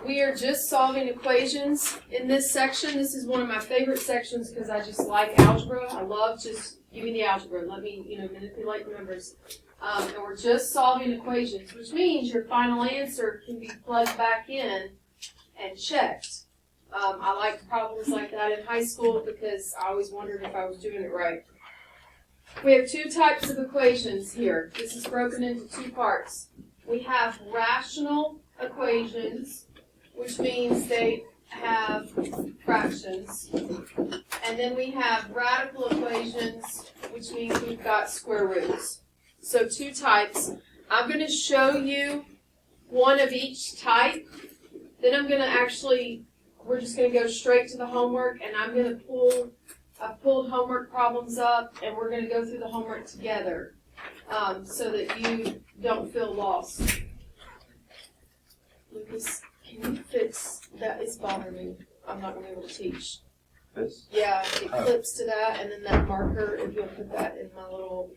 We are just solving equations in this section. This is one of my favorite sections because I just like algebra. I love just give me the algebra. Let me, manipulate the numbers. And we're just solving equations, which means your final answer can be plugged back in and checked. I like problems like that in high school because I always wondered if I was doing it right. We have two types of equations here. This is broken into two parts. We have rational equations, which means they have fractions. And then we have radical equations, which means we've got square roots. So two types. I'm going to show you one of each type. Then I'm going to we're just going to go straight to the homework, and I'm going to I've pulled homework problems up, and we're going to go through the homework together so that you don't feel lost. Lucas, can you fix that? It's bothering me. I'm not going to be able to teach. This? Yeah, it clips to that, and then that marker, if you'll put that in my little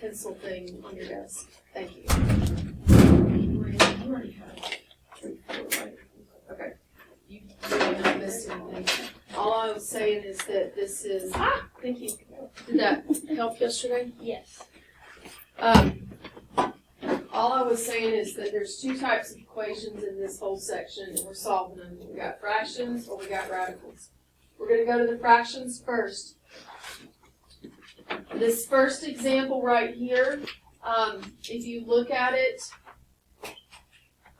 pencil thing on your desk. Thank you. You already have 3, 4, right? Okay. You really not missed anything. All I was saying is that this is... Thank you. Did that help yesterday? Yes. All I was saying is that there's two types of equations in this whole section, and we're solving them. We got fractions or we got radicals. We're going to go to the fractions first. This first example right here, if you look at it,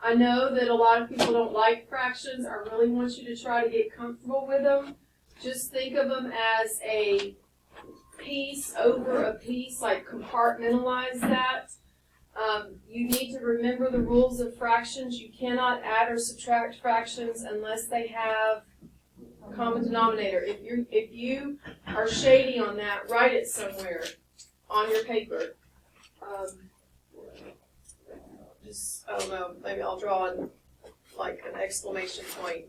I know that a lot of people don't like fractions. I really want you to try to get comfortable with them. Just think of them as a piece over a piece, like compartmentalize that. You need to remember the rules of fractions. You cannot add or subtract fractions unless they have a common denominator. If you are shady on that, write it somewhere on your paper. I don't know, maybe I'll draw like an exclamation point.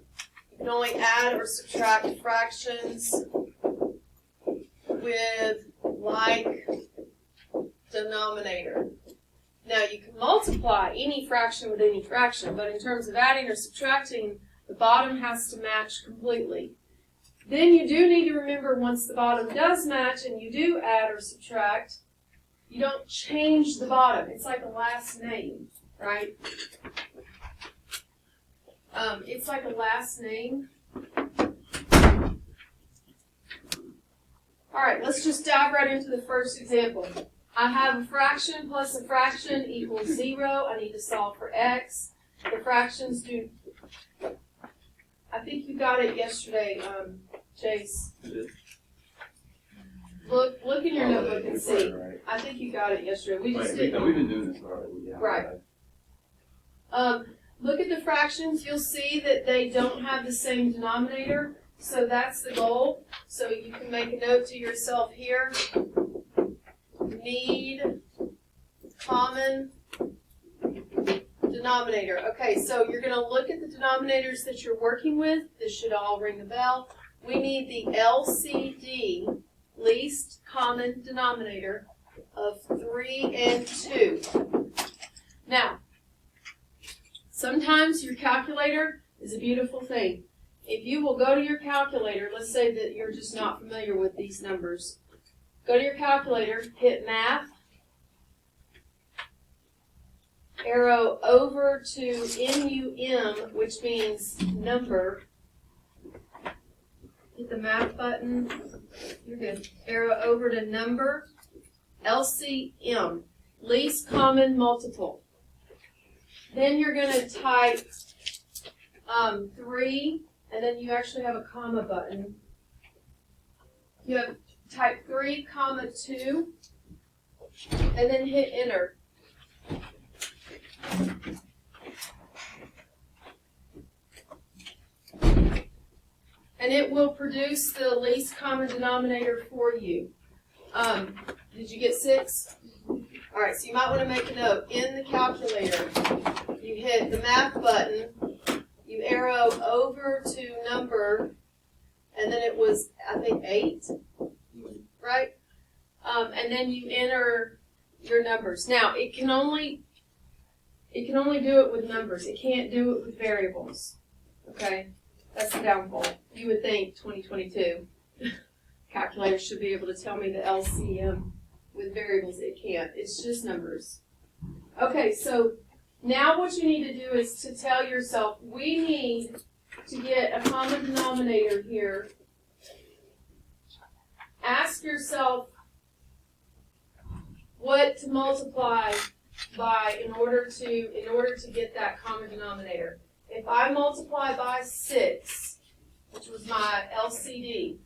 You can only add or subtract fractions with like denominator. Now you can multiply any fraction with any fraction, but in terms of adding or subtracting, the bottom has to match completely. Then you do need to remember once the bottom does match and you do add or subtract, you don't change the bottom. It's like a last name, right? It's like a last name. All right, let's just dive right into the first example. I have a fraction plus a fraction equals 0. I need to solve for x. The fractions do... I think you got it yesterday, Chase. Look in your notebook and see. I think you got it yesterday. We just didn't. We've been doing this already. Yeah. Right. Look at the fractions. You'll see that they don't have the same denominator. So that's the goal. So you can make a note to yourself here. Need common denominator. Okay, so you're going to look at the denominators that you're working with. This should all ring a bell. We need the LCD, least common denominator, of 3 and 2. Now, sometimes your calculator is a beautiful thing. If you will go to your calculator, let's say that you're just not familiar with these numbers. Go to your calculator, hit math, arrow over to NUM, which means number. Hit the math button. You're good. Arrow over to number. LCM, least common multiple. Then you're going to type 3, and then you actually have a comma button. You have type 3, comma 2, and then hit enter. And it will produce the least common denominator for you. Did you get 6? All right, so you might want to make a note. In the calculator, you hit the math button, you arrow over to number, and then it was, I think, 8, right? And then you enter your numbers. Now, it it can only do it with numbers. It can't do it with variables. Okay? That's the downfall. You would think 2022 calculator should be able to tell me the LCM with variables. It can't. It's just numbers. Okay, so now what you need to do is to tell yourself, we need to get a common denominator here. Ask yourself what to multiply by in order to get that common denominator. If I multiply by 6, which was my LCD,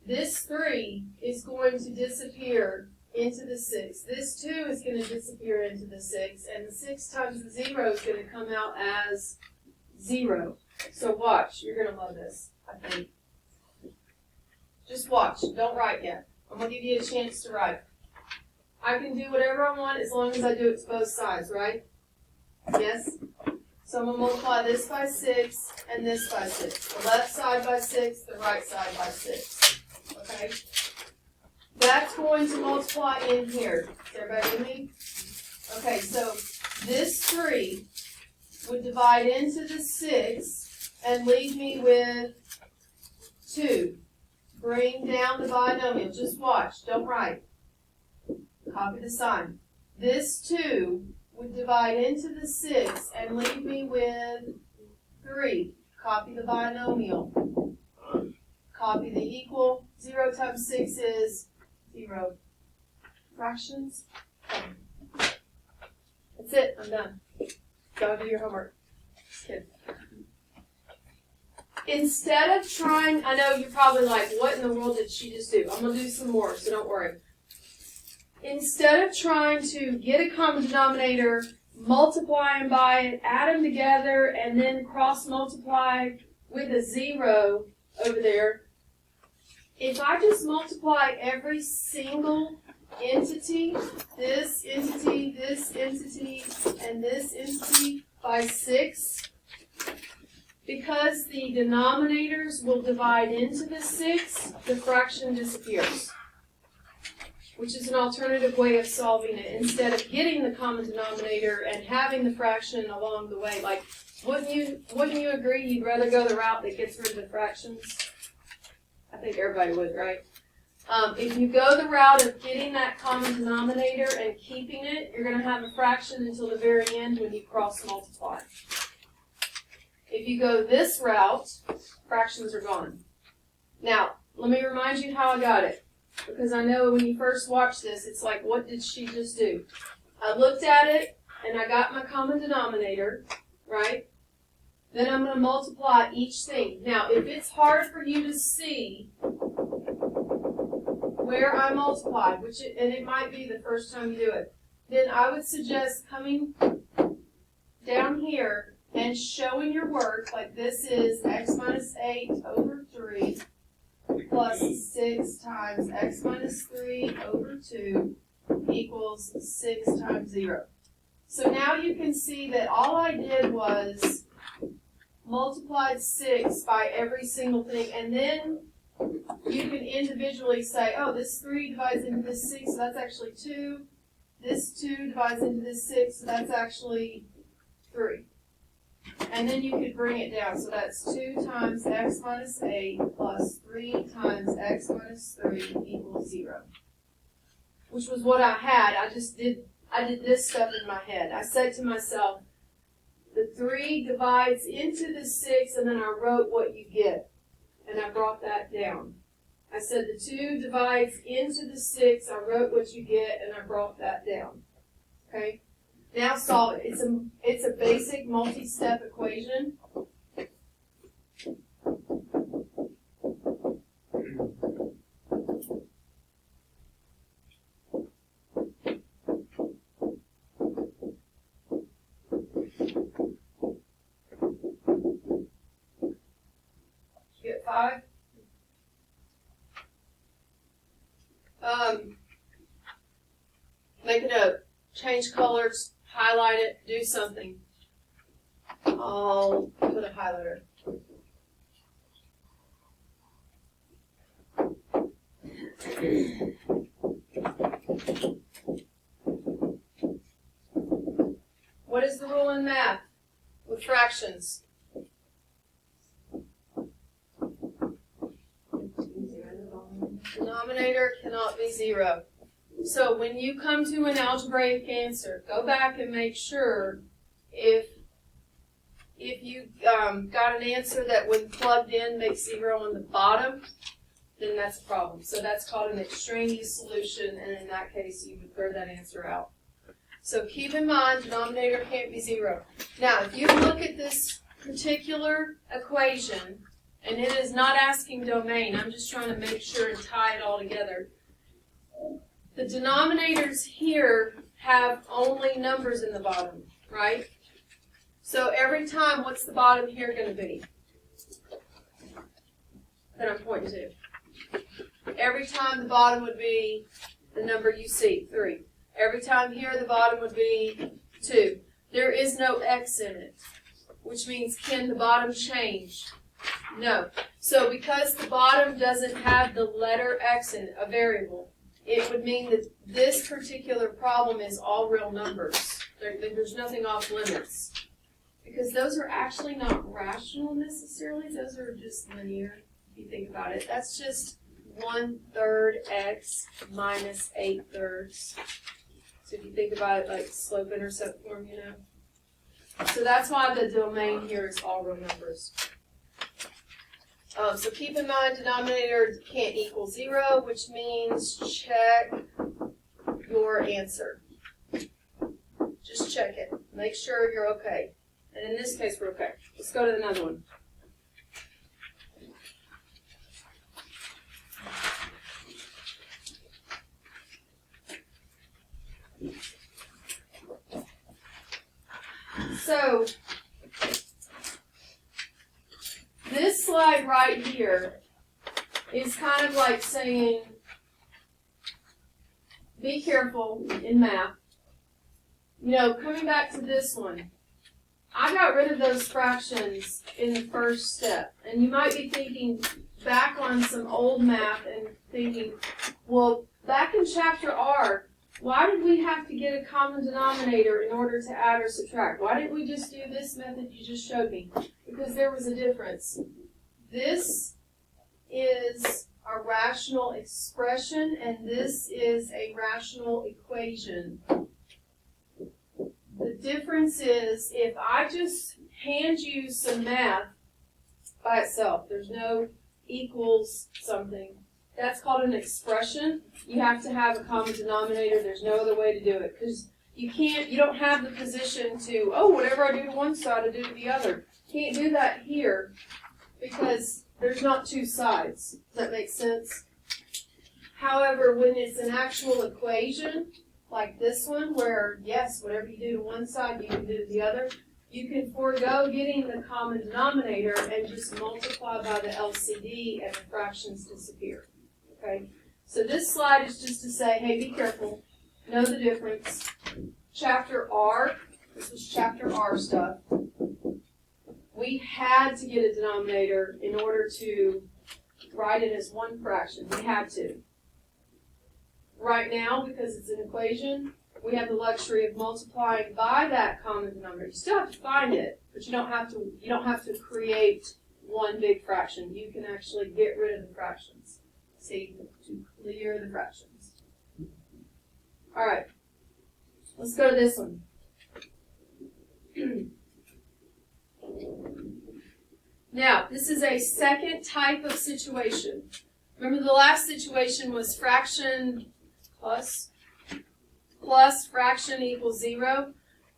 this 3 is going to disappear into the 6. This 2 is going to disappear into the 6, and the 6 times the 0 is going to come out as 0. So watch, you're going to love this, I think. Just watch, don't write yet. I'm going to give you a chance to write. I can do whatever I want as long as I do it to both sides, right? Yes? So I'm going to multiply this by 6 and this by 6. The left side by 6, the right side by 6. Okay? That's going to multiply in here. Is everybody with me? Okay, so this 3 would divide into the 6 and leave me with 2. Bring down the binomial. Just watch. Don't write. Copy the sign. This 2 would divide into the 6 and leave me with 3. Copy the binomial. Copy the equal. 0 times 6 is 0. Fractions. That's it. I'm done. Go do your homework. Just kidding. Instead of trying, I know you're probably like, what in the world did she just do? I'm going to do some more, so don't worry. Instead of trying to get a common denominator, multiply them by it, add them together, and then cross-multiply with a 0 over there, if I just multiply every single entity, this entity, and this entity by 6, because the denominators will divide into the 6, the fraction disappears. Which is an alternative way of solving it. Instead of getting the common denominator and having the fraction along the way, like, wouldn't you agree you'd rather go the route that gets rid of the fractions? I think everybody would, right? If you go the route of getting that common denominator and keeping it, you're going to have a fraction until the very end when you cross multiply. If you go this route, fractions are gone. Now, let me remind you how I got it. Because I know when you first watch this, it's like, what did she just do? I looked at it, and I got my common denominator, right? Then I'm going to multiply each thing. Now, if it's hard for you to see where I multiplied, and it might be the first time you do it, then I would suggest coming down here and showing your work, like this is x minus 8 over 3 plus 6 times x minus 3 over 2 equals 6 times 0. So now you can see that all I did was multiplied 6 by every single thing, and then you can individually say, oh, this 3 divides into this 6, so that's actually 2. This 2 divides into this 6, so that's actually 3. And then you could bring it down. So that's 2 times x minus 8 plus 3 times x minus 3 equals 0. Which was what I had. I did this stuff in my head. I said to myself, the 3 divides into the 6, and then I wrote what you get. And I brought that down. I said the 2 divides into the 6, I wrote what you get, and I brought that down. Okay? Now solve it. It's a basic multi-step equation. Get 5. Make a note. Change colors. Highlight it, do something. I'll put a highlighter. What is the rule in math with fractions? Denominator cannot be 0. So when you come to an algebraic answer, go back and make sure if you got an answer that when plugged in makes 0 on the bottom, then that's a problem. So that's called an extraneous solution, and in that case you would throw that answer out. So keep in mind, denominator can't be 0. Now, if you look at this particular equation, and it is not asking domain, I'm just trying to make sure and tie it all together. The denominators here have only numbers in the bottom, right? So every time, what's the bottom here going to be? That I'm pointing to. Every time the bottom would be the number you see, 3. Every time here the bottom would be 2. There is no x in it, which means can the bottom change? No. So because the bottom doesn't have the letter x in it, a variable, it would mean that this particular problem is all real numbers. There's nothing off limits. Because those are actually not rational necessarily. Those are just linear, if you think about it. That's just 1/3 x minus 8/3. So if you think about it like slope-intercept form, you know. So that's why the domain here is all real numbers. So keep in mind, denominator can't equal 0, which means check your answer. Just check it. Make sure you're okay. And in this case, we're okay. Let's go to another one. So, this slide right here is kind of like saying, be careful in math. You know, coming back to this one, I got rid of those fractions in the first step. And you might be thinking back on some old math and thinking, well, back in chapter R, why did we have to get a common denominator in order to add or subtract? Why didn't we just do this method you just showed me? Because there was a difference. This is a rational expression, and this is a rational equation. The difference is if I just hand you some math by itself, there's no equals something, that's called an expression. You have to have a common denominator. There's no other way to do it because you don't have the position to, oh, whatever I do to one side, I do to the other. Can't do that here because there's not two sides. Does that make sense? However, when it's an actual equation, like this one, where, yes, whatever you do to one side, you can do to the other, you can forego getting the common denominator and just multiply by the LCD and the fractions disappear. Okay? So this slide is just to say, hey, be careful. Know the difference. Chapter R, this was chapter R stuff. We had to get a denominator in order to write it as one fraction. We had to. Right now, because it's an equation, we have the luxury of multiplying by that common denominator. You still have to find it, but you don't have to create one big fraction. You can actually get rid of the fractions. See, to clear the fractions. All right, let's go to this one. Now, this is a second type of situation. Remember the last situation was fraction plus fraction equals 0.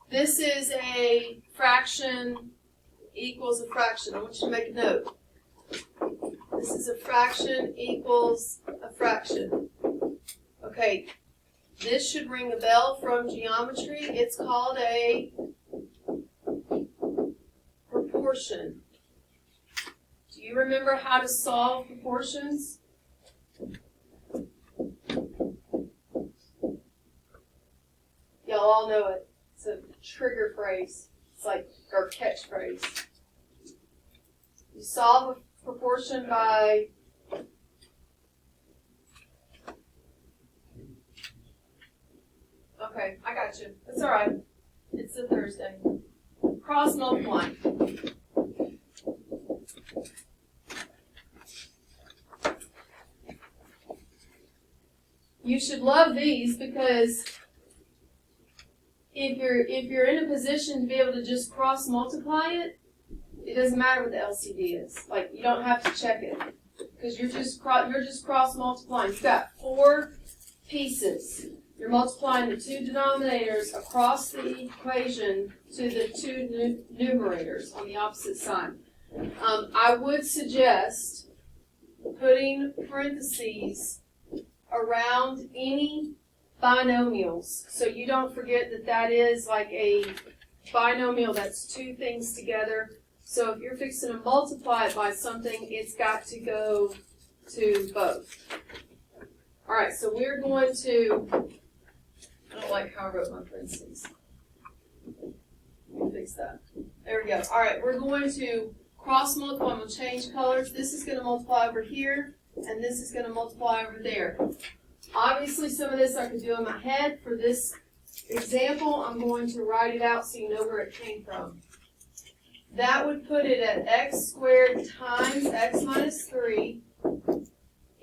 This is a fraction equals a fraction. I want you to make a note. This is a fraction equals a fraction. Okay, this should ring a bell from geometry. It's called a proportion. Do you remember how to solve proportions? Y'all all know it. It's a trigger phrase. It's like our catchphrase. You solve a proportion by okay, I got you. That's all right. It's a Thursday. Cross multiplying. You should love these because if you're in a position to be able to just cross multiply it, it doesn't matter what the LCD is. Like, you don't have to check it because you're just cross multiplying. You've got 4 pieces. You're multiplying the 2 denominators across the equation to the 2 numerators on the opposite side. I would suggest putting parentheses around any binomials, so you don't forget that that is like a binomial that's 2 things together. So if you're fixing to multiply it by something, it's got to go to both. All right, so we're going to, I don't like how I wrote my parentheses. Let me fix that. There we go. All right, we're going to cross multiply. I'm going to change colors. This is going to multiply over here, and this is going to multiply over there. Obviously, some of this I could do in my head. For this example, I'm going to write it out so you know where it came from. That would put it at x squared times x minus 3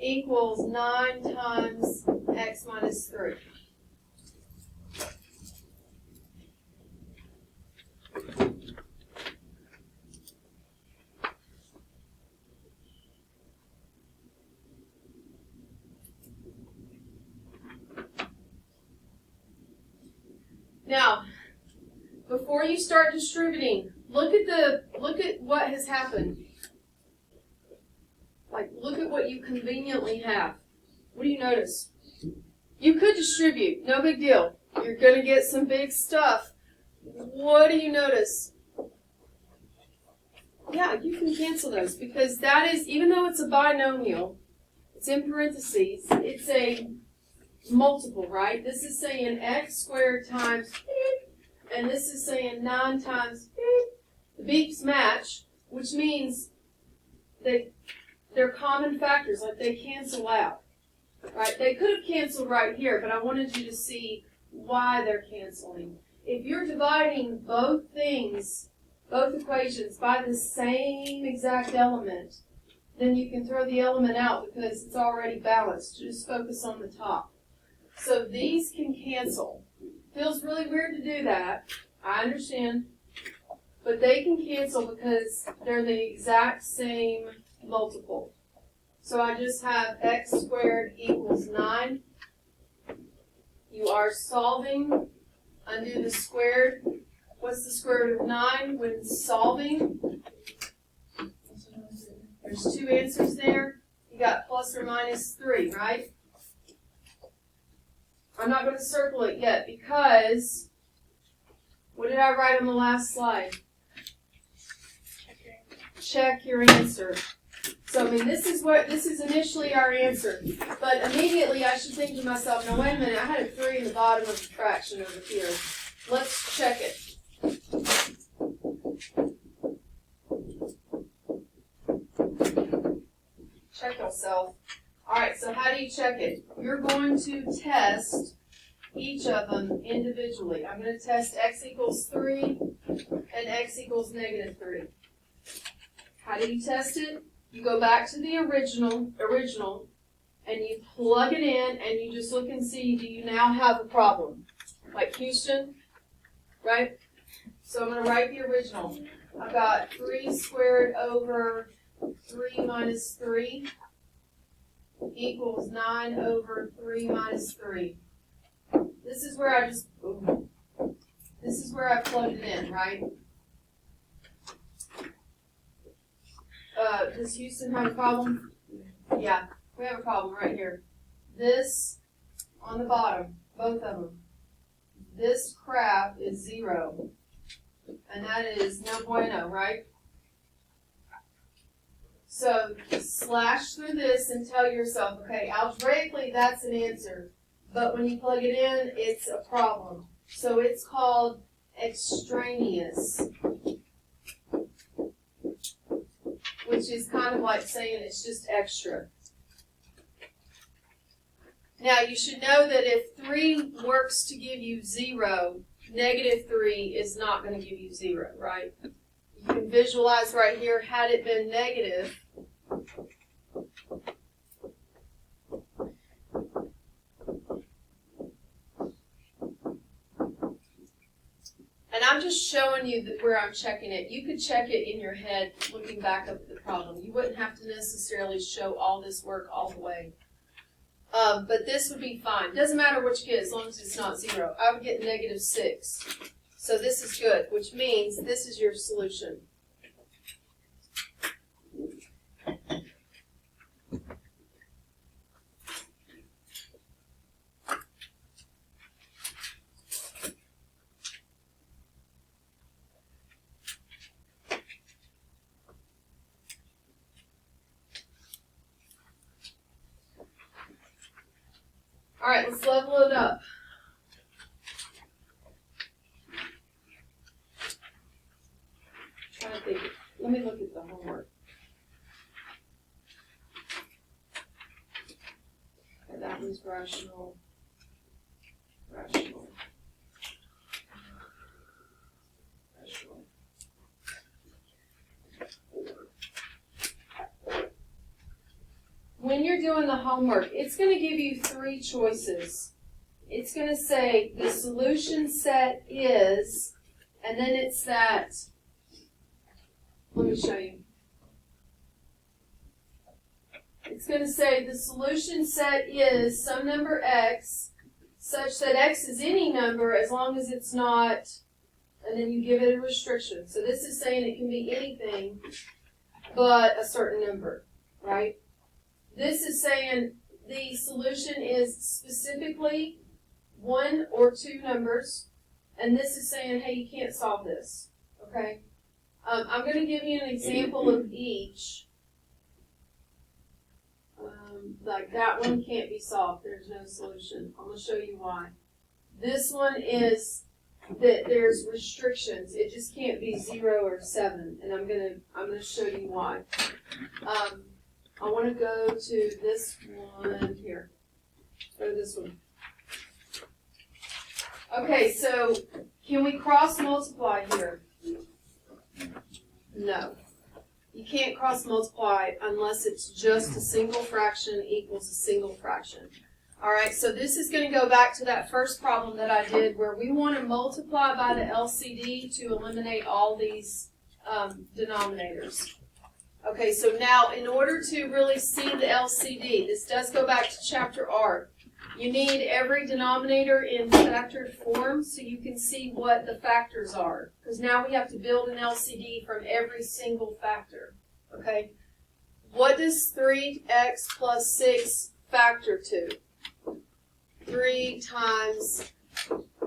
equals 9 times x minus 3. Now, before you start distributing, look at what has happened. Like, look at what you conveniently have. What do you notice? You could distribute, no big deal. You're going to get some big stuff. What do you notice? Yeah, you can cancel those because that is, even though it's a binomial, it's in parentheses, it's a multiple, right? This is saying x squared times beep, and this is saying 9 times beep. The beeps match, which means that they're common factors, like they cancel out, right? They could have canceled right here, but I wanted you to see why they're canceling. If you're dividing both things, both equations, by the same exact element, then you can throw the element out because it's already balanced. Just focus on the top. So these can cancel. Feels really weird to do that. I understand. But they can cancel because they're the exact same multiple. So I just have x squared equals 9. You are solving. Undo the squared. What's the square root of 9 when solving? There's 2 answers there. You got plus or minus 3, right? I'm not going to circle it yet because what did I write on the last slide? Check your answer. So, I mean, this is initially our answer. But immediately I should think to myself, now wait a minute, I had a 3 in the bottom of the fraction over here. Let's check it. Check yourself. Alright, so how do you check it? You're going to test each of them individually. I'm going to test x equals 3 and x equals negative 3. How do you test it? You go back to the original, and you plug it in, and you just look and see, do you now have a problem? Like Houston, right? So I'm going to write the original. I've got 3 squared over 3 minus 3 equals 9 over 3 minus 3. This is where I plugged it in, right? Does Houston have a problem? Yeah, we have a problem right here. This on the bottom, both of them. This crap is 0. And that is no bueno, right? So slash through this and tell yourself, okay, algebraically that's an answer. But when you plug it in, it's a problem. So it's called extraneous, which is kind of like saying it's just extra. Now you should know that if 3 works to give you 0, negative 3 is not going to give you 0, right? You can visualize right here, had it been negative, and I'm just showing you where I'm checking it. You could check it in your head looking back up at the problem. You wouldn't have to necessarily show all this work all the way. But this would be fine. Doesn't matter what you get as long as it's not 0. I would get negative 6. So this is good, which means this is your solution. All right, let's level it up. Trying to think. Let me look at the homework. Okay, that one's rational. Rational. Rational. When you're doing the homework, it's going to give you 3 choices. It's going to say the solution set is, and then it's that, let me show you. It's going to say the solution set is some number x, such that x is any number as long as it's not, and then you give it a restriction. So this is saying it can be anything but a certain number, right? This is saying the solution is specifically 1 or 2 numbers, and this is saying, hey, you can't solve this, okay? I'm going to give you an example of each. Like that one can't be solved. There's no solution. I'm going to show you why. This one is that there's restrictions. It just can't be 0 or 7, and I'm going to show you why. I want to go to this one here. Go to this one. Okay, so can we cross multiply here? No. You can't cross multiply unless it's just a single fraction equals a single fraction. All right, so this is going to go back to that first problem that I did where we want to multiply by the LCD to eliminate all these denominators. Okay, so now in order to really see the LCD, this does go back to chapter R. You need every denominator in factored form so you can see what the factors are. Because now we have to build an LCD from every single factor. Okay? What does 3x plus 6 factor to? 3 times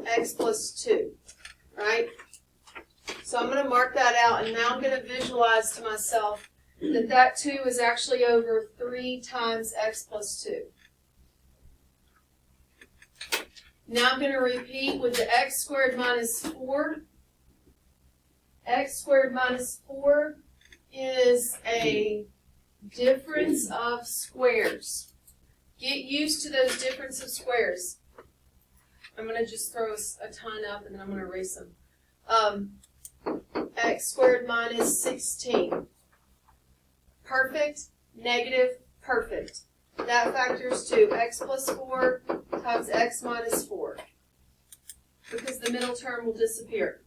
x plus 2. Right? So I'm going to mark that out, and now I'm going to visualize to myself that 2 is actually over 3 times x plus 2. Now I'm going to repeat with the x squared minus 4. X squared minus 4 is a difference of squares. Get used to those difference of squares. I'm going to just throw a ton up and then I'm going to erase them. X squared minus 16. Perfect, negative, perfect. That factors to x plus 4 times x minus 4. Because the middle term will disappear.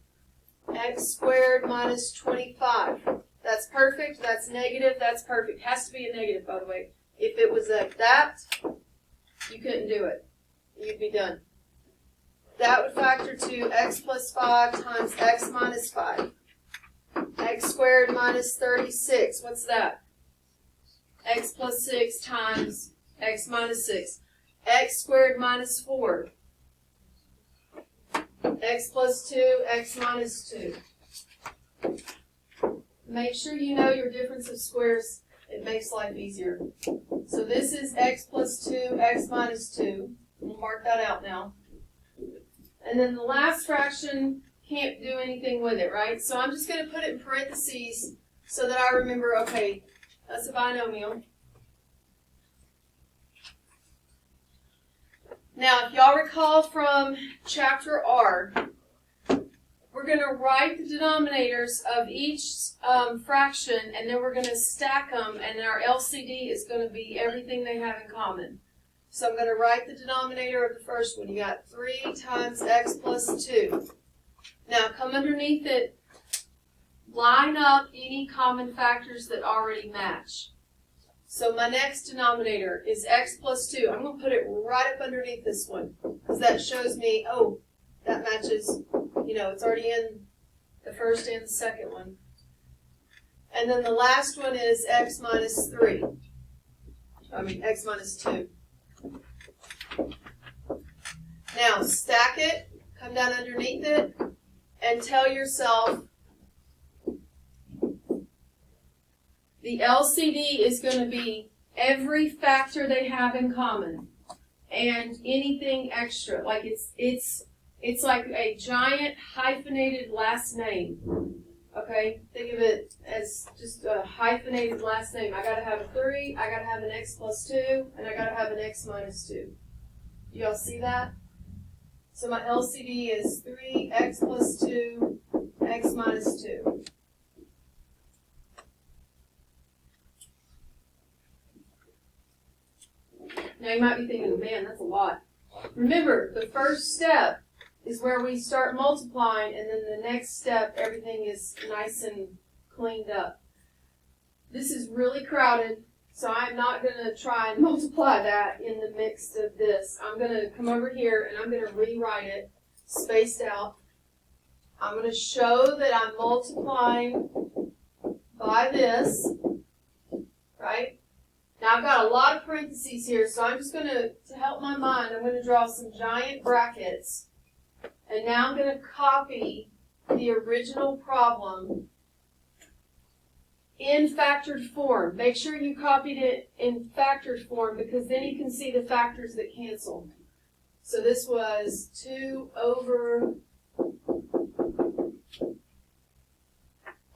X squared minus 25. That's perfect, that's negative, that's perfect. Has to be a negative, by the way. If it was like that, you couldn't do it. You'd be done. That would factor to x plus 5 times x minus 5. X squared minus 36. What's that? X plus 6 times x minus 6. X squared minus 4. X plus 2, x minus 2. Make sure you know your difference of squares. It makes life easier. So this is x plus 2, x minus 2. We'll mark that out now. And then the last fraction can't do anything with it, right? So I'm just going to put it in parentheses so that I remember, okay, that's a binomial. Now, if y'all recall from chapter R, we're gonna write the denominators of each fraction, and then we're gonna stack them, and our LCD is gonna be everything they have in common. So I'm gonna write the denominator of the first one. You got 3 times x plus 2. Now come underneath it, line up any common factors that already match. So my next denominator is x plus 2. I'm going to put it right up underneath this one, because that shows me, oh, that matches, it's already in the first and the second one. And then the last one is x minus 3. X minus 2. Now stack it, come down underneath it, and tell yourself the LCD is going to be every factor they have in common and anything extra. Like it's like a giant hyphenated last name. Okay? Think of it as just a hyphenated last name. I gotta have a 3, I gotta have an x plus 2, and I gotta have an x minus 2. Do y'all see that? So my LCD is 3x plus 2, x minus 2. Now you might be thinking, man, that's a lot. Remember, the first step is where we start multiplying, and then the next step, everything is nice and cleaned up. This is really crowded, so I'm not going to try and multiply that in the mix of this. I'm going to come over here, and I'm going to rewrite it, spaced out. I'm going to show that I'm multiplying by this, right? Now I've got a lot of parentheses here, so I'm just going to help my mind, I'm going to draw some giant brackets. And now I'm going to copy the original problem in factored form. Make sure you copied it in factored form, because then you can see the factors that cancel. So this was 2 over...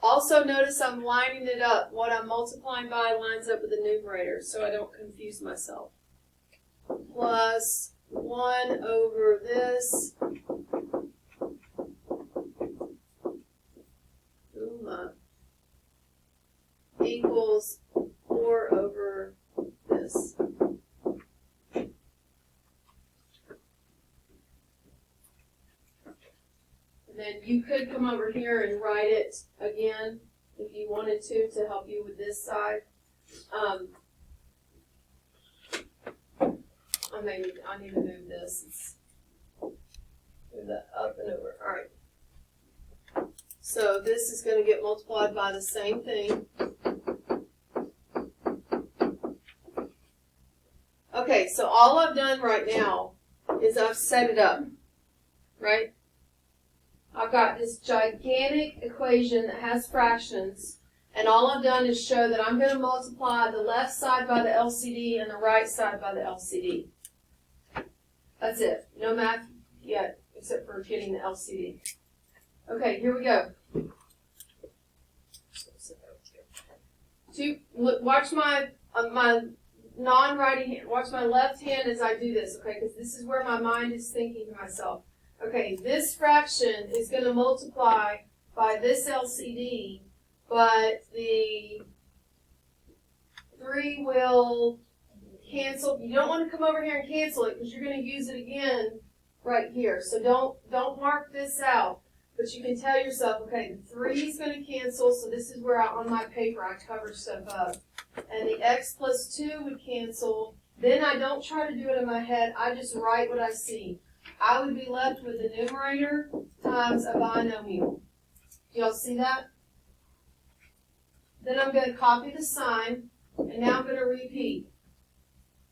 Also notice I'm lining it up. What I'm multiplying by lines up with the numerator, so I don't confuse myself. Plus 1 over this. Equals 4 over this. And then you could come over here and write it again if you wanted to help you with this side. I need to move this. Move that up and over. All right. So this is going to get multiplied by the same thing. Okay, so all I've done right now is I've set it up, right? I've got this gigantic equation that has fractions, and all I've done is show that I'm going to multiply the left side by the LCD and the right side by the LCD. That's it. No math yet, except for getting the LCD. Okay, here we go. Watch my non-writing hand. Watch my left hand as I do this, okay? Because this is where my mind is thinking to myself. Okay, this fraction is going to multiply by this LCD, but the 3 will cancel. You don't want to come over here and cancel it, because you're going to use it again right here. So don't mark this out. But you can tell yourself, okay, the 3 is going to cancel, so this is where on my paper I cover stuff up. And the x plus 2 would cancel. Then I don't try to do it in my head, I just write what I see. I would be left with the numerator times a binomial. Do y'all see that? Then I'm going to copy the sign, and now I'm going to repeat.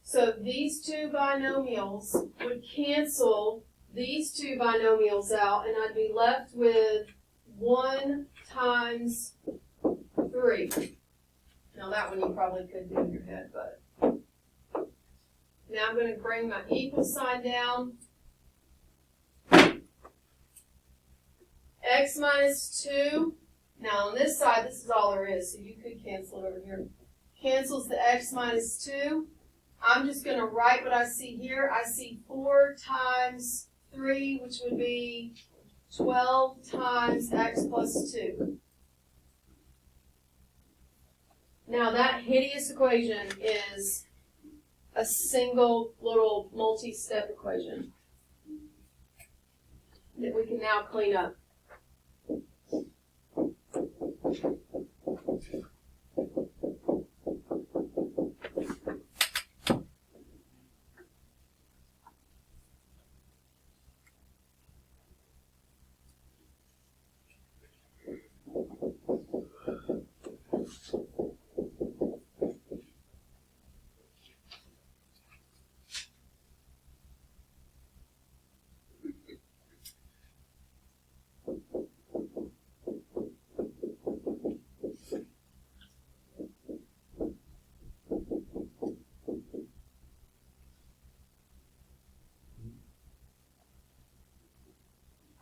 So these 2 binomials would cancel these 2 binomials out, and I'd be left with 1 times 3. Now that one you probably could do in your head, but now I'm going to bring my equal sign down. X minus 2. Now on this side, this is all there is, so you could cancel it over here. Cancels the x minus 2. I'm just going to write what I see here. I see 4 times 3, which would be 12 times x plus 2. Now that hideous equation is a single little multi-step equation that we can now clean up.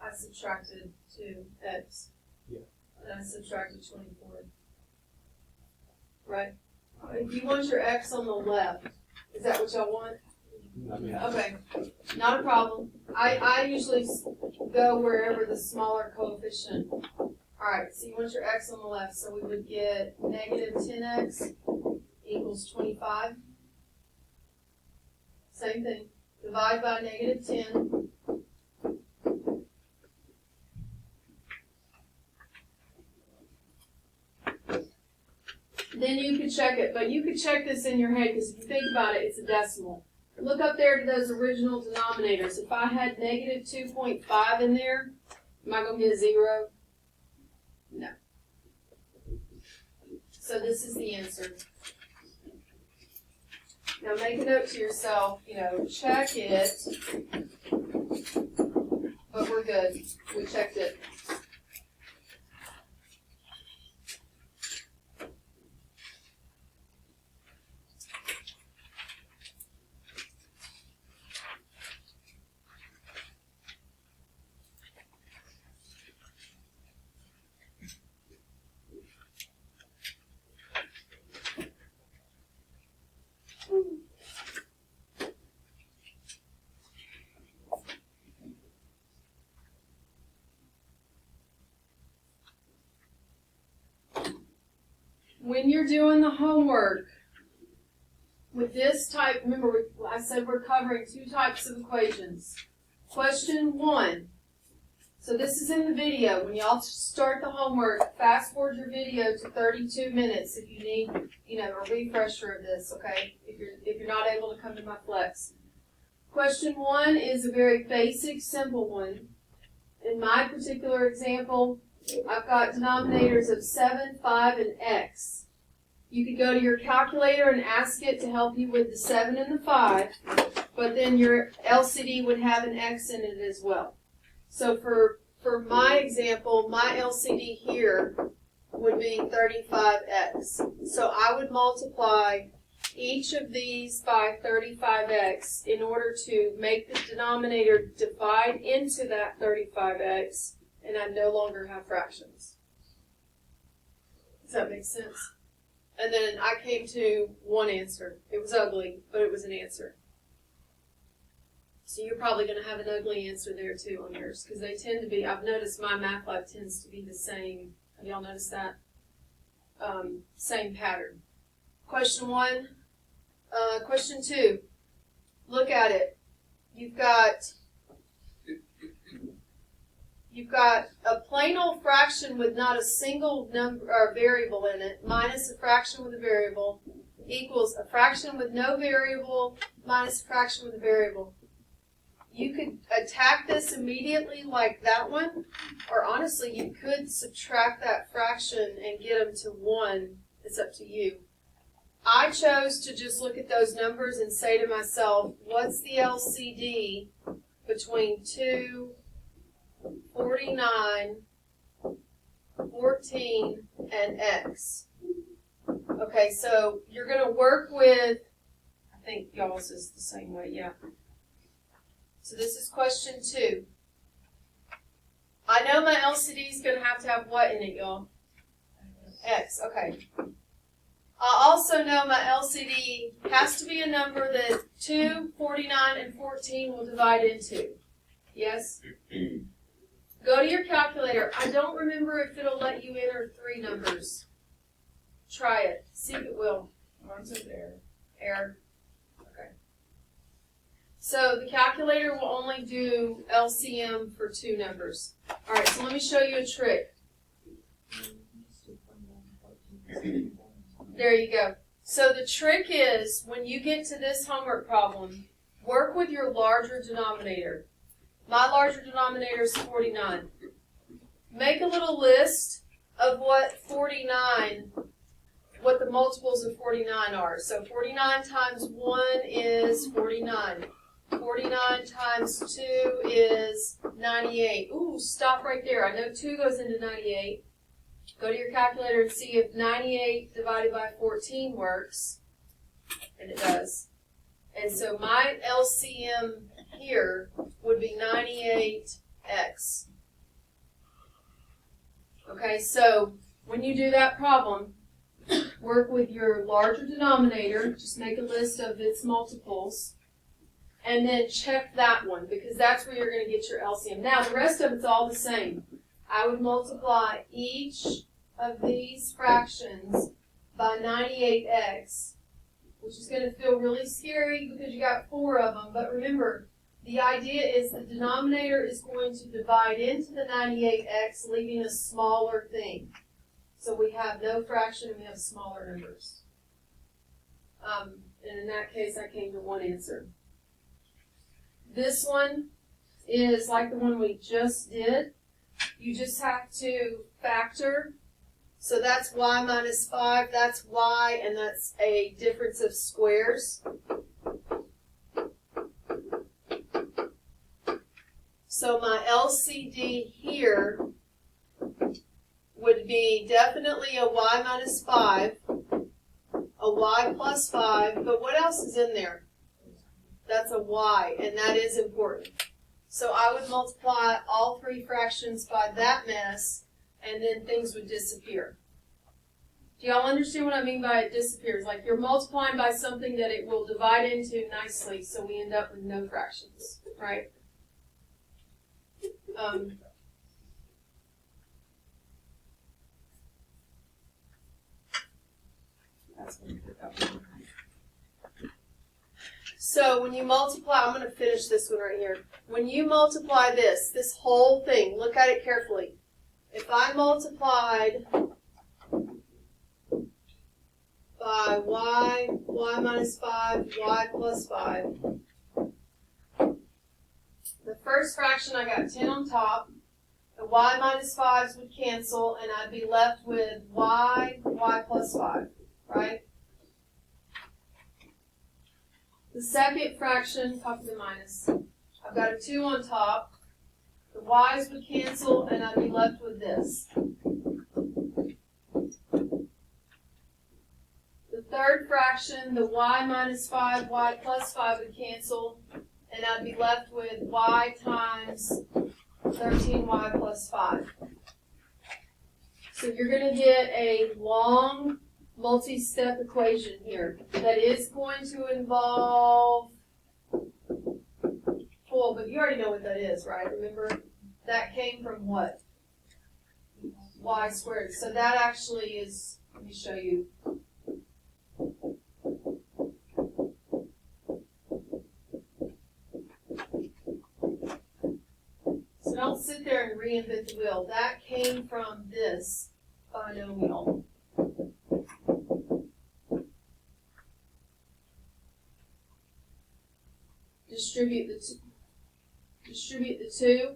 I subtracted 2x. Yeah. And I subtracted 24. Right? If you want your x on the left, is that what y'all want? Okay, not a problem. I usually go wherever the smaller coefficient. Alright, so you want your x on the left, so we would get negative 10x equals 25. Same thing. Divide by negative 10. Then you could check it, but you could check this in your head because if you think about it, it's a decimal. Look up there to those original denominators. If I had negative 2.5 in there, am I going to get a 0? No. So this is the answer. Now make a note to yourself, check it, but we're good. We checked it. When you're doing the homework with this type, remember I said we're covering 2 types of equations. Question 1. So this is in the video. When y'all start the homework, fast forward your video to 32 minutes if you need, a refresher of this, okay? If you're not able to come to my flex. Question 1 is a very basic, simple one. In my particular example, I've got denominators of 7, 5, and x. You could go to your calculator and ask it to help you with the 7 and the 5, but then your LCD would have an x in it as well. So for my example, my LCD here would be 35x. So I would multiply each of these by 35x in order to make the denominator divide into that 35x, and I no longer have fractions. Does that make sense? And then I came to one answer. It was ugly, but it was an answer. So you're probably going to have an ugly answer there too on yours, because they tend to be, I've noticed my math lab tends to be the same. Have y'all noticed that? Same pattern. Question 1. Question 2. Look at it. You've got a plain old fraction with not a single number or variable in it, minus a fraction with a variable, equals a fraction with no variable minus a fraction with a variable. You could attack this immediately like that one, or honestly, you could subtract that fraction and get them to 1. It's up to you. I chose to just look at those numbers and say to myself, what's the LCD between 2, 49, 14, and x? Okay, so you're going to work with, I think y'all's is the same way, yeah. So this is question 2. I know my LCD is going to have what in it, y'all? X, okay. I also know my LCD has to be a number that 2, 49, and 14 will divide into. Yes? Go to your calculator. I don't remember if it'll let you enter 3 numbers. Try it. See if it will. Mine says error. Error. Okay. So the calculator will only do LCM for 2 numbers. All right, so let me show you a trick. There you go. So the trick is, when you get to this homework problem, work with your larger denominator. My larger denominator is 49. Make a little list of what the multiples of 49 are. So 49 times 1 is 49. 49 times 2 is 98. Ooh, stop right there. I know 2 goes into 98. Go to your calculator and see if 98 divided by 14 works. And it does. And so my LCM here would be 98x. Okay, so when you do that problem, work with your larger denominator. Just make a list of its multiples. And then check that one, because that's where you're going to get your LCM. Now, the rest of it's all the same. I would multiply each of these fractions by 98x, which is going to feel really scary because you got 4 of them. But remember, the idea is the denominator is going to divide into the 98x, leaving a smaller thing. So we have no fraction and we have smaller numbers. And in that case, I came to one answer. This one is like the one we just did. You just have to factor. So that's y minus 5, that's y, and that's a difference of squares. So my LCD here would be definitely a y minus 5, a y plus 5, but what else is in there? That's a y, and that is important. So I would multiply all 3 fractions by that mess, and then things would disappear. Do y'all understand what I mean by it disappears? Like you're multiplying by something that it will divide into nicely, so we end up with no fractions, right? So when you multiply, I'm going to finish this one right here. When you multiply this whole thing, look at it carefully. If I multiplied by y minus 5, y plus 5, the first fraction I got 10 on top, the y minus 5s would cancel, and I'd be left with y plus 5, right? The second fraction, top of the minus, I've got a 2 on top, the y's would cancel, and I'd be left with this. The third fraction, the y minus 5, y plus 5 would cancel, and I'd be left with y times 13y plus 5. So you're going to get a long multi-step equation here that is going to involve full, but you already know what that is, right? Remember, that came from what? Y squared. So that actually is, let me show you. So don't sit there and reinvent the wheel. That came from this binomial. Distribute the 2,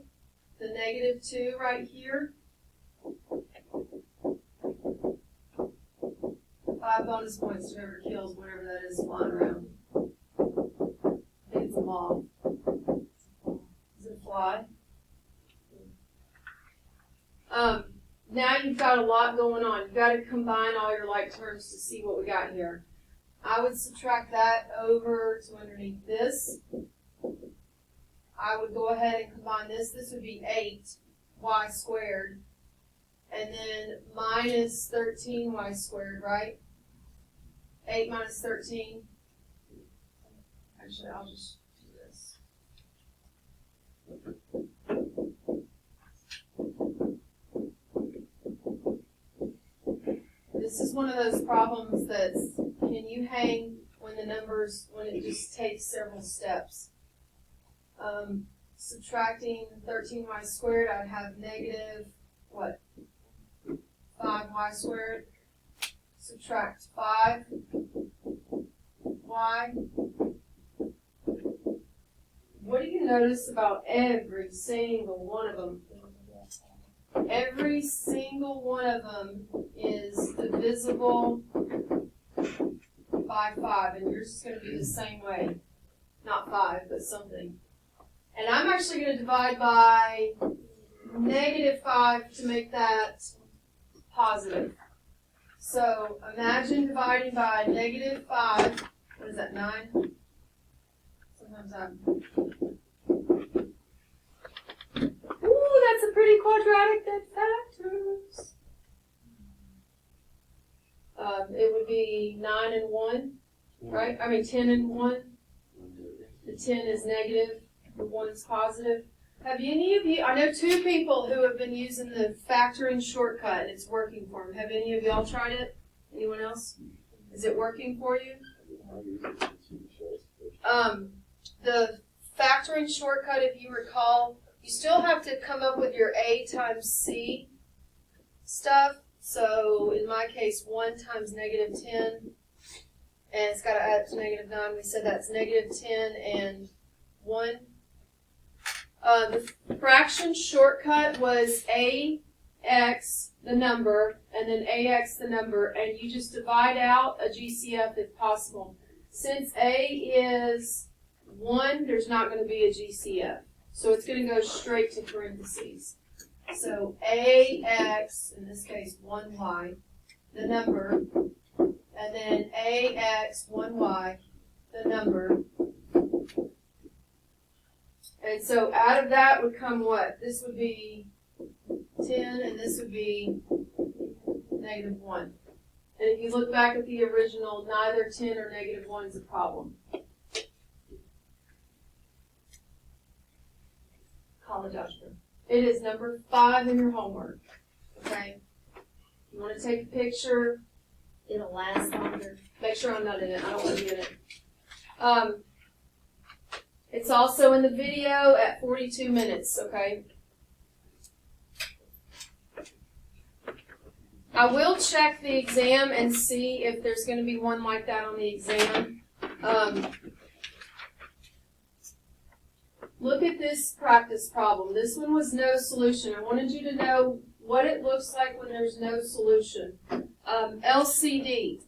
the negative 2 right here. 5 bonus points to whoever kills whatever that is flying around. I think it's a moth. Is it a fly? Now you've got a lot going on. You've got to combine all your like terms to see what we got here. I would subtract that over to underneath this. I would go ahead and combine this. This would be 8y squared. And then minus 13y squared, right? 8 minus 13. Actually, I'll just do this. this is one of those problems that's, can you hang when the numbers, when it just takes several steps? Subtracting 13y squared, I'd have negative, what? 5y squared. Subtract 5y. What do you notice about every single one of them? Every single one of them is divisible by 5, and yours is going to be the same way. Not 5, but something. And I'm actually going to divide by negative 5 to make that positive. So imagine dividing by negative 5. What is that, 9? Sometimes I'm... Ooh, that's a pretty quadratic that factors. It would be 9 and 1, right? I mean 10 and 1. The 10 is negative, the 1 is positive. Have any of you, I know 2 people who have been using the factoring shortcut and it's working for them. Have any of y'all tried it? Anyone else? Is it working for you? The factoring shortcut, if you recall, you still have to come up with your A times C stuff. So in my case, 1 times negative 10, and it's got to add up to negative 9. We said that's negative 10 and 1. The fraction shortcut was AX, the number, and then AX, the number, and you just divide out a GCF if possible. Since A is 1, there's not going to be a GCF. So it's going to go straight to parentheses. So AX, in this case 1Y, the number, and then AX 1Y, the number. And so out of that would come what? This would be 10, and this would be negative 1. And if you look back at the original, neither 10 or negative 1 is a problem. College algebra. It is number 5 in your homework. Okay? You want to take a picture, it'll last longer. Make sure I'm not in it. I don't want to be in it. It's also in the video at 42 minutes, okay? I will check the exam and see if there's going to be one like that on the exam. Look at this practice problem. This one was no solution. I wanted you to know what it looks like when there's no solution. LCD.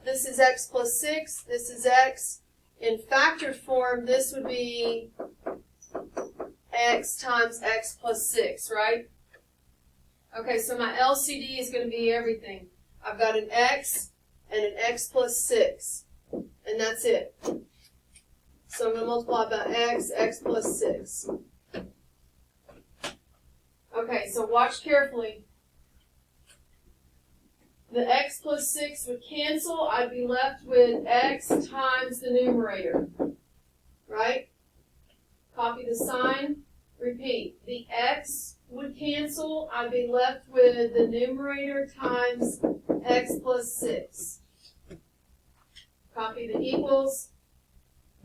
This is x plus 6. This is x. In factored form, this would be x times x plus 6, right? Okay, so my LCD is going to be everything. I've got an x and an x plus 6, and that's it. So I'm going to multiply by x, x plus 6. Okay, so watch carefully. The x plus 6 would cancel. I'd be left with x times the numerator, right? Copy the sign, repeat. The x would cancel. I'd be left with the numerator times x plus 6. Copy the equals.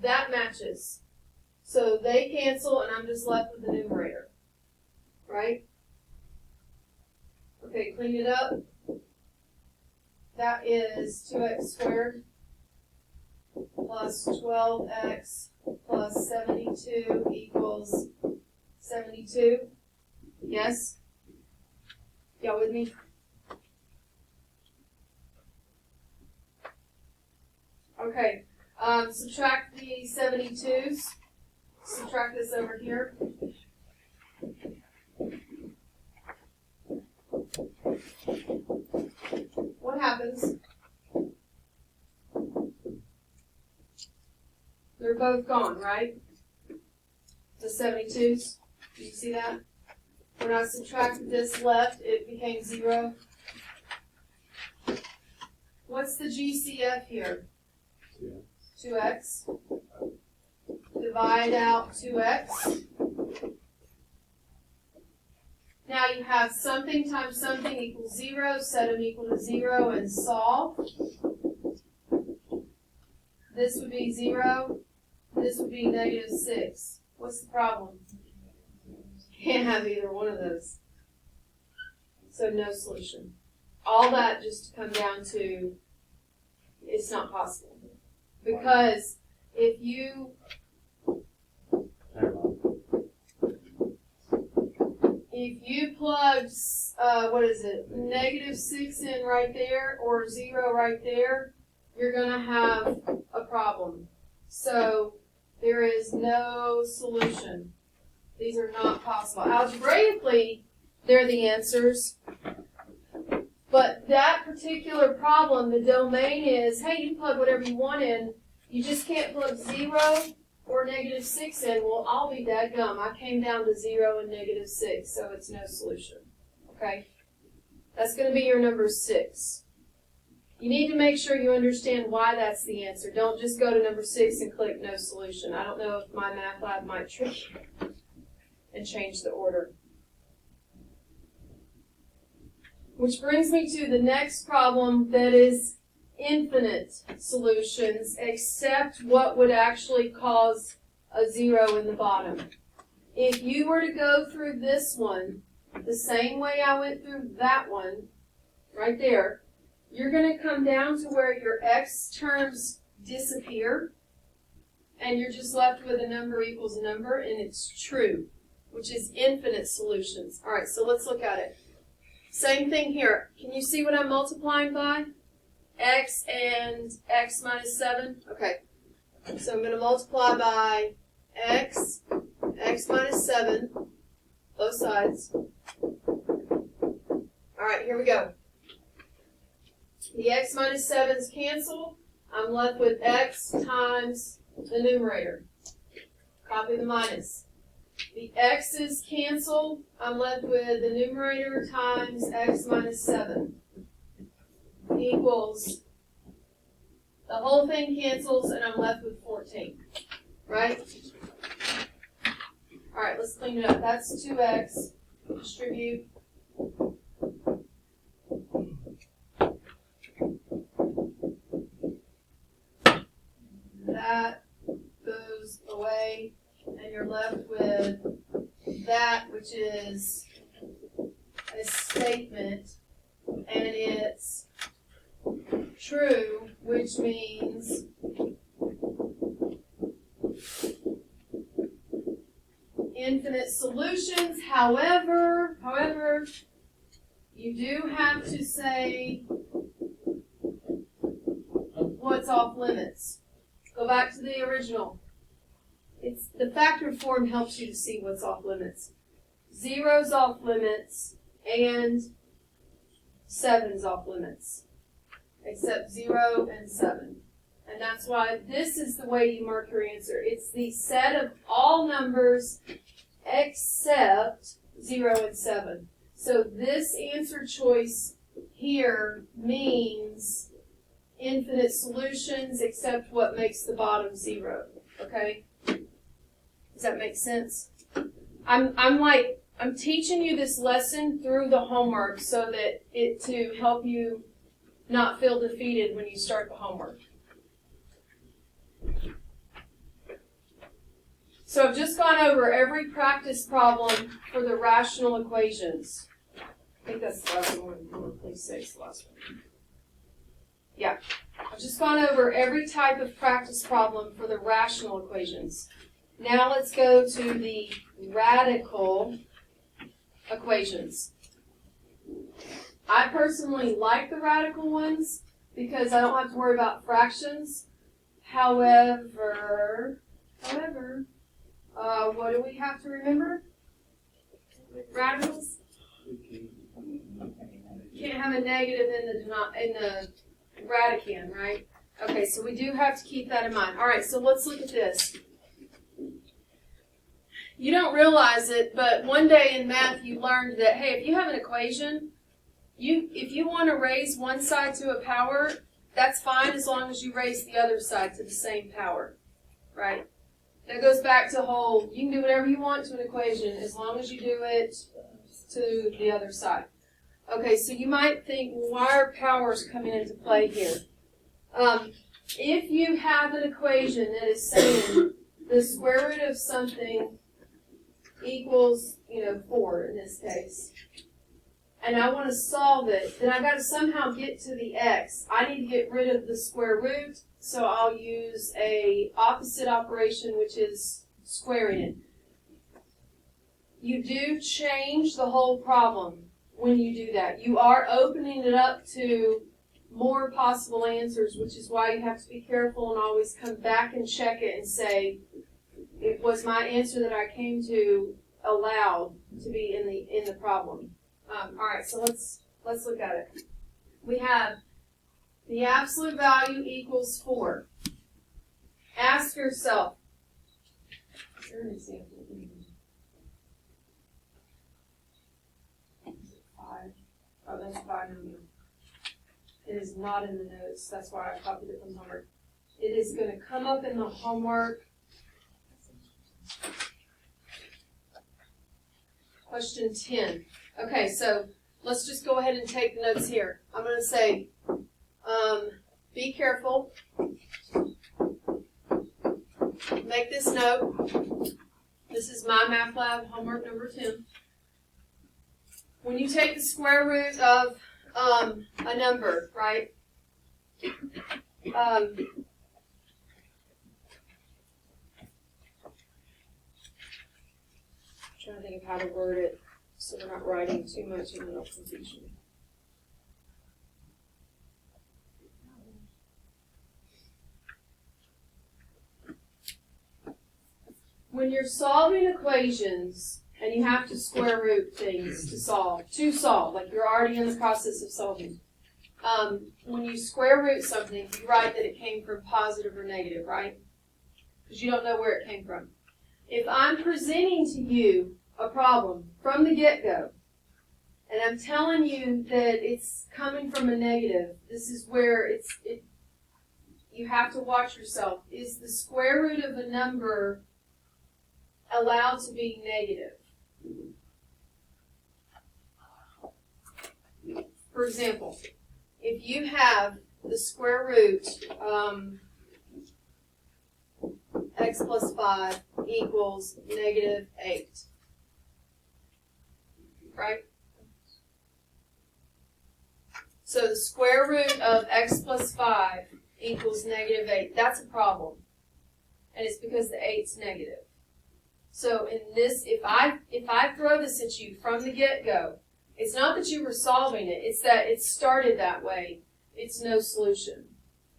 That matches. So they cancel, and I'm just left with the numerator, right? Okay, clean it up. That is 2x squared plus 12x plus 72 equals 72. Yes? Y'all with me? Okay. Subtract the 72s. Subtract this over here. What happens? They're both gone, right? The 72s. Do you see that? When I subtracted this left, it became 0. What's the GCF here? 2x. Divide out 2x. Now you have something times something equals 0, set them equal to 0, and solve. This would be 0. This would be negative 6. What's the problem? Can't have either one of those. So no solution. All that just to come down to, it's not possible. Because if you plugged, negative 6 in right there, or 0 right there, you're going to have a problem. So there is no solution. These are not possible. Algebraically, they're the answers. But that particular problem, the domain is, hey, you plug whatever you want in. You just can't plug 0 or negative 6 in. Well, I'll be dadgum. I came down to 0 and negative 6, so it's no solution. Okay? That's going to be your number 6. You need to make sure you understand why that's the answer. Don't just go to number 6 and click no solution. I don't know if my math lab might trick you and change the order. Which brings me to the next problem that is infinite solutions, except what would actually cause a 0 in the bottom. If you were to go through this one the same way I went through that one, right there, you're going to come down to where your x terms disappear, and you're just left with a number equals a number, and it's true, which is infinite solutions. All right, so let's look at it. Same thing here. Can you see what I'm multiplying by? X and x minus 7? Okay. So I'm going to multiply by x minus 7, both sides. All right, here we go. The x minus 7's cancel. I'm left with x times the numerator. Copy the minus. The x's cancel. I'm left with the numerator times x minus 7 equals, the whole thing cancels, and I'm left with 14. Right? All right, let's clean it up. That's 2x. Distribute. That goes away, and you're left with that, which is a statement, and it's true, which means infinite solutions. However, you do have to say what's off limits. Go back to the original. It's the factored form helps you to see what's off limits. 0's off limits and 7's off limits, except 0 and 7. And that's why this is the way you mark your answer. It's the set of all numbers except 0 and 7. So this answer choice here means infinite solutions except what makes the bottom 0. Okay? Does that make sense? I'm teaching you this lesson through the homework so that to help you not feel defeated when you start the homework. So I've just gone over every practice problem for the rational equations. I think that's the last one. Please say it's the last one. Yeah. I've just gone over every type of practice problem for the rational equations. Now let's go to the radical equations. I personally like the radical ones because I don't have to worry about fractions. However, what do we have to remember with radicals? Can't have a negative in the radicand, right? Okay, so we do have to keep that in mind. All right, so let's look at this. You don't realize it, but one day in math you learned that, hey, if you have an equation, if you want to raise one side to a power, that's fine as long as you raise the other side to the same power, right? That goes back to you can do whatever you want to an equation as long as you do it to the other side. Okay, so you might think, well, why are powers coming into play here? If you have an equation that is saying the square root of something equals, 4 in this case, and I want to solve it, then I've got to somehow get to the x. I need to get rid of the square root, so I'll use a opposite operation, which is squaring it. You do change the whole problem when you do that. You are opening it up to more possible answers, which is why you have to be careful and always come back and check it and say, it was my answer that I came to allowed to be in the problem. All right, so let's look at it. We have the absolute value equals 4. Ask yourself, is there an example? Is it 5? Oh, that's a binomial. It is not in the notes. That's why I copied it from homework. It is going to come up in the homework. Question 10. Okay, so let's just go ahead and take the notes here. I'm going to say, be careful. Make this note. This is my math lab homework number 10. When you take the square root of a number, right? I'm trying to think of how to word it so we're not writing too much and no confusion. When you're solving equations and you have to square root things to solve, like you're already in the process of solving. When you square root something, you write that it came from positive or negative, right? Because you don't know where it came from. If I'm presenting to you a problem from the get-go, and I'm telling you that it's coming from a negative, this is where you have to watch yourself. Is the square root of a number allowed to be negative? For example, if you have the square root, x plus 5 equals negative 8, right? So the square root of x plus 5 equals negative 8. That's a problem. And it's because the 8's negative. So in this, if I throw this at you from the get-go, it's not that you were solving it, it's that it started that way. It's no solution.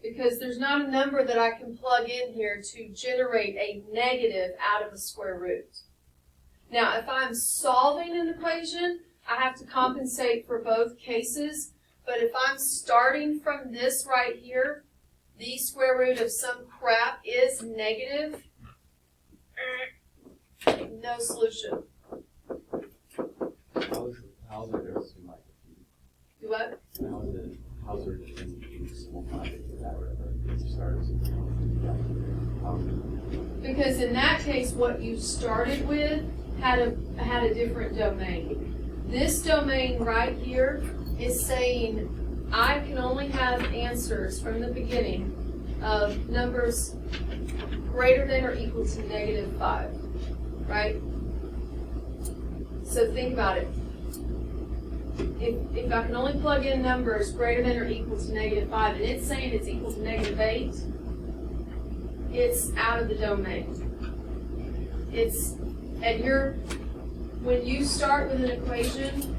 Because there's not a number that I can plug in here to generate a negative out of a square root. Now, if I'm solving an equation, I have to compensate for both cases. But if I'm starting from this right here, the square root of some crap is negative, no solution. How is it difference between like Do what? How's there difference between small project and that whatever you started? Because in that case, what you started with had a different domain. This domain right here is saying I can only have answers from the beginning of numbers greater than or equal to negative 5, right? So think about it. If I can only plug in numbers greater than or equal to negative 5, and it's saying it's equal to negative 8, it's out of the domain. When you start with an equation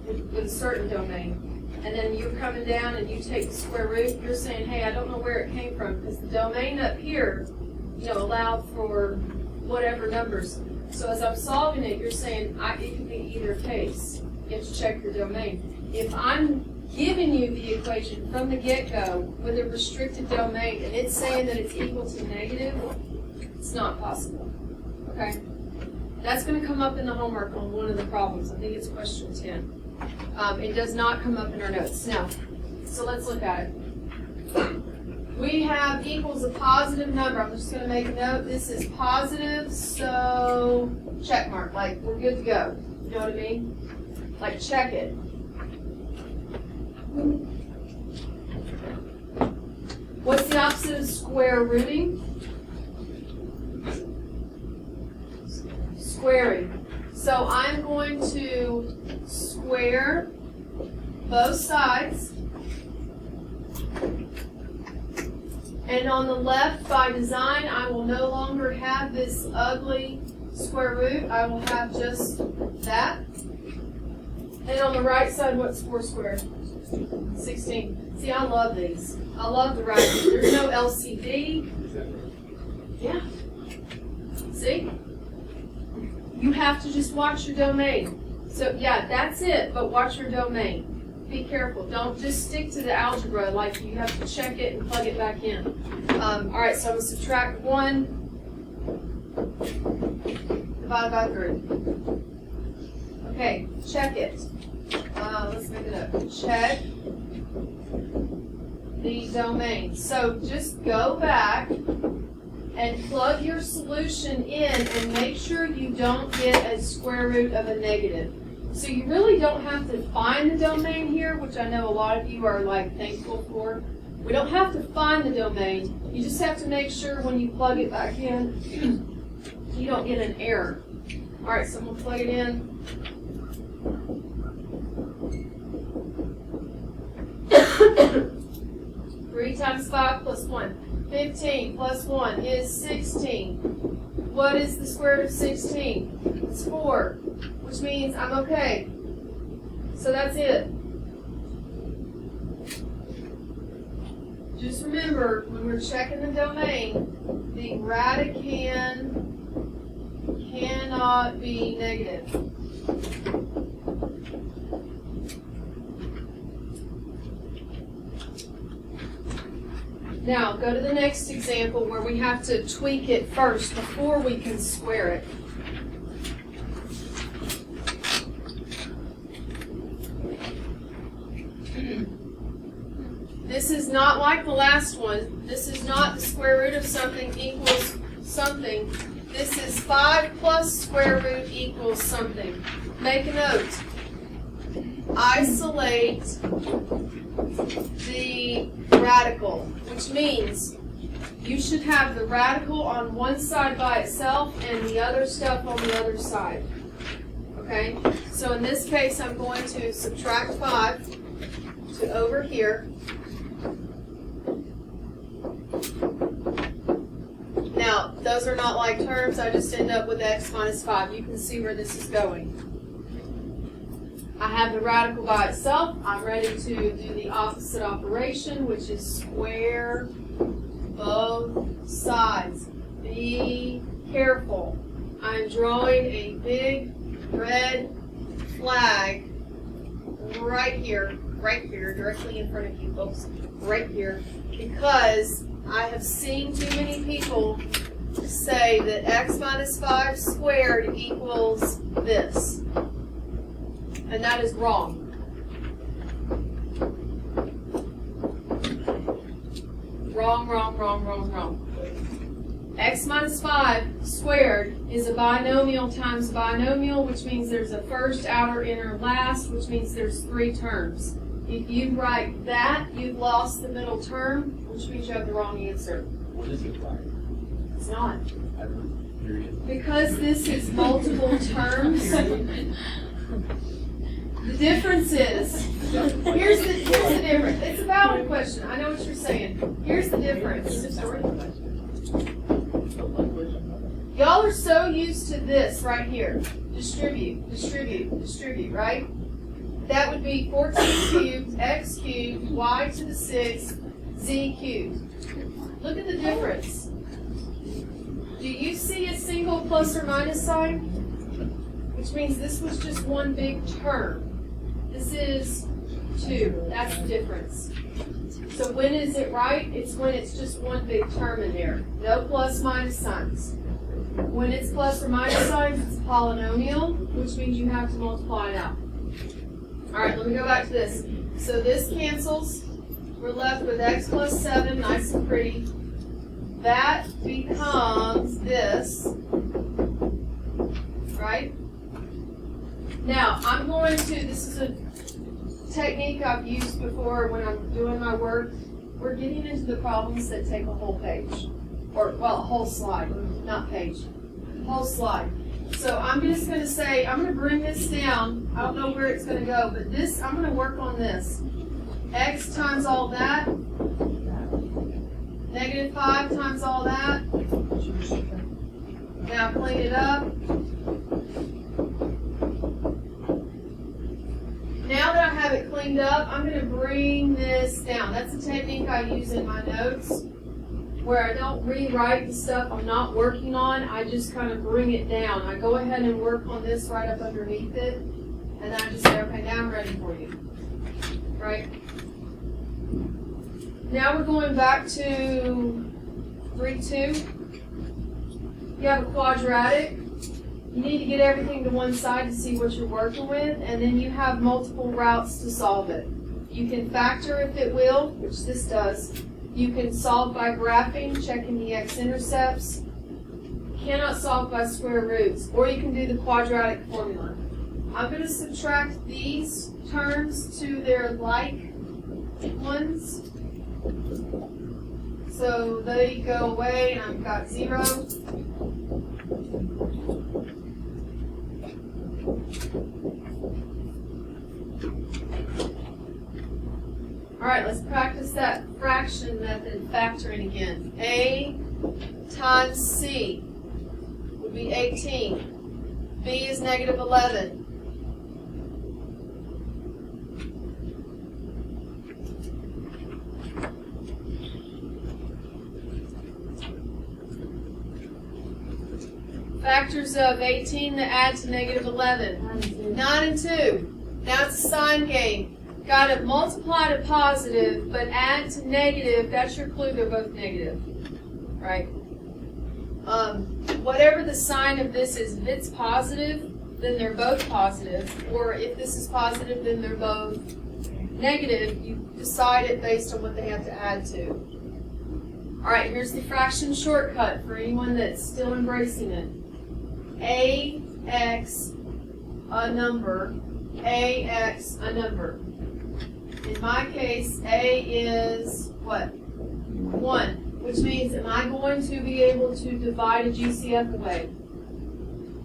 with a certain domain, and then you're coming down and you take the square root, you're saying, hey, I don't know where it came from, because the domain up here, allowed for whatever numbers. So as I'm solving it, you're saying it could be either case. You have to check your domain. If I'm giving you the equation from the get-go with a restricted domain, and it's saying that it's equal to negative, it's not possible. Okay? That's going to come up in the homework on one of the problems. I think it's question 10. It does not come up in our notes. Now, so let's look at it. We have equals a positive number. I'm just going to make a note. This is positive, so check mark, like we're good to go. You know what I mean? Like check it. What's the opposite of square rooting? Squaring. So I'm going to square both sides. And on the left, by design, I will no longer have this ugly square root. I will have just that. And on the right side, what's 4 squared? 16. See, I love these. I love the writing. There's no LCD. Yeah. See? You have to just watch your domain. So, yeah, that's it, but watch your domain. Be careful. Don't just stick to the algebra like you have to check it and plug it back in. All right, so I'm going to subtract 1 divided by 3. Okay, check it. Let's make it up. Check the domain. So just go back and plug your solution in and make sure you don't get a square root of a negative. So you really don't have to find the domain here, which I know a lot of you are like thankful for. We don't have to find the domain. You just have to make sure when you plug it back in, you don't get an error. All right, so I'm going to plug it in. Three times 5 plus 1. 15 plus 1 is 16. What is the square root of 16? It's 4, which means I'm okay. So that's it. Just remember, when we're checking the domain, the radicand cannot be negative. Now, go to the next example where we have to tweak it first before we can square it. This is not like the last one. This is not the square root of something equals something. This is 5 plus square root equals something. Make a note. Isolate the radical, which means you should have the radical on one side by itself and the other stuff on the other side. Okay? So in this case, I'm going to subtract 5 to over here. Now, those are not like terms. I just end up with x minus 5. You can see where this is going. I have the radical by itself. I'm ready to do the opposite operation, which is square both sides. Be careful. I'm drawing a big red flag right here, directly in front of you folks, right here, because I have seen too many people say that x minus 5 squared equals this. And that is wrong. Wrong, wrong, wrong, wrong, wrong. X minus 5 squared is a binomial times binomial, which means there's a first, outer, inner, last, which means there's 3 terms. If you write that, you've lost the middle term, which means you have the wrong answer. What is it like? It's not. Period. Because this is multiple terms. The difference is, here's the difference. It's a valid question. I know what you're saying. Here's the difference. Y'all are so used to this right here. Distribute, distribute, distribute, right? That would be 14 cubed, x cubed, y to the 6th, z cubed. Look at the difference. Do you see a single plus or minus sign? Which means this was just one big term. This is 2. That's the difference. So when is it right? It's when it's just one big term in there. No plus minus signs. When it's plus or minus signs, it's a polynomial, which means you have to multiply it out. All right, let me go back to this. So this cancels. We're left with x plus 7, nice and pretty. That becomes this, right? Now, I'm going to, this is a technique I've used before when I'm doing my work. We're getting into the problems that take a whole page. Or, well, a whole slide, not page. Whole slide. So I'm just going to say, I'm going to bring this down. I don't know where it's going to go, but this, I'm going to work on this. X times all that. Negative 5 times all that. Now clean it up. Now that I have it cleaned up, I'm going to bring this down. That's a technique I use in my notes, where I don't rewrite the stuff I'm not working on. I just kind of bring it down. I go ahead and work on this right up underneath it, and then I just say, okay, now I'm ready for you. Right? Now we're going back to 3-2. You have a quadratic. You need to get everything to one side to see what you're working with, and then you have multiple routes to solve it. You can factor if it will, which this does. You can solve by graphing, checking the x-intercepts. Cannot solve by square roots, or you can do the quadratic formula. I'm going to subtract these terms to their like ones. So they go away, and I've got 0. All right, let's practice that fraction method, factoring again. A times C would be 18. B is negative 11. Factors of 18 that add to negative 11. 9 and 2. Now it's a sign game. Got to multiply to positive, but add to negative. That's your clue. They're both negative. Right? Whatever the sign of this is, if it's positive, then they're both positive. Or if this is positive, then they're both negative. You decide it based on what they have to add to. All right, here's the fraction shortcut for anyone that's still embracing it. AX a number, AX a number. In my case, A is what? 1, which means am I going to be able to divide a GCF away?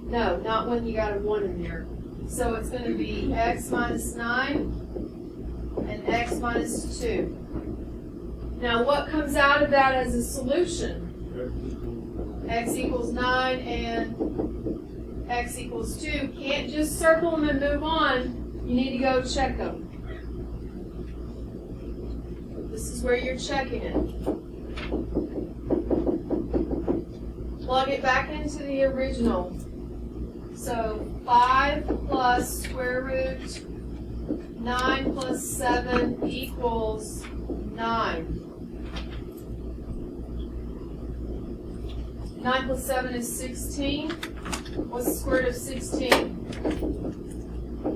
No, not when you got a 1 in there. So it's going to be X minus 9 and X minus 2. Now what comes out of that as a solution? X equals 9 and X equals 2. Can't just circle them and move on. You need to go check them. This is where you're checking it. Plug it back into the original. So 5 plus square root 9 plus 7 equals 9. 9 plus 7 is 16. What's the square root of 16?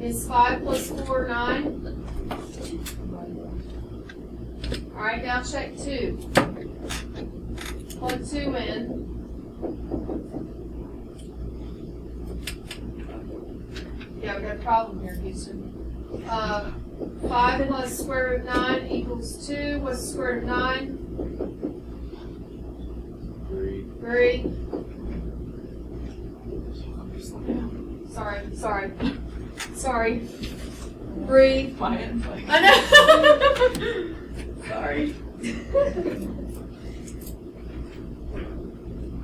Is 5 plus 4 9? Alright, now check 2. Plug 2 in. Yeah, we've got a problem here, Houston. 5 plus square root of 9 equals 2. What's the square root of 9? 3. Sorry. Breathe. I know. Sorry.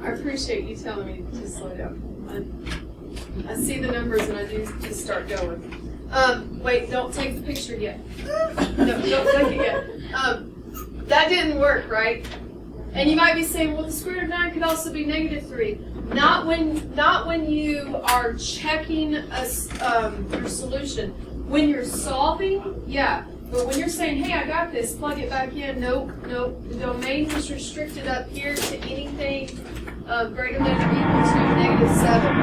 I appreciate you telling me to slow down. I see the numbers and I do just start going. Wait, don't take the picture yet. No, don't take it yet. That didn't work, right? And you might be saying, well, the square root of 9 could also be negative 3. Not when you are checking your solution. When you're solving, yeah. But when you're saying, hey, I got this, plug it back in, nope. The domain is restricted up here to anything greater than or equal to negative 7.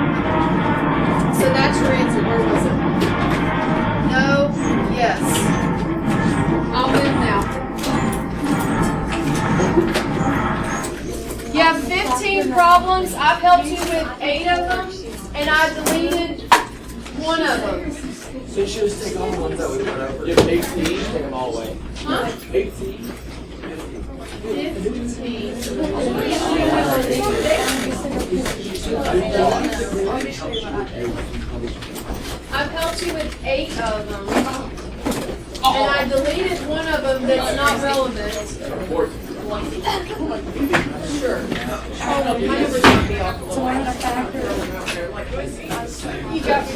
So that's your answer. Where was it? No, yes. I'll move now. You have 15 problems. I've helped you with 8 of them, and I deleted 1 one of them. So she was taking all the ones that we went over. You have 18, take them all away. Huh? 18? 15. I've helped you with 8 of them. And I deleted one of them that's not relevant. Sure. My number's gonna be off. So I had a factor. You got me.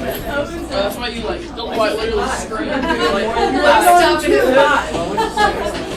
That's why you like don't quite literally scream. I'm stuck in it.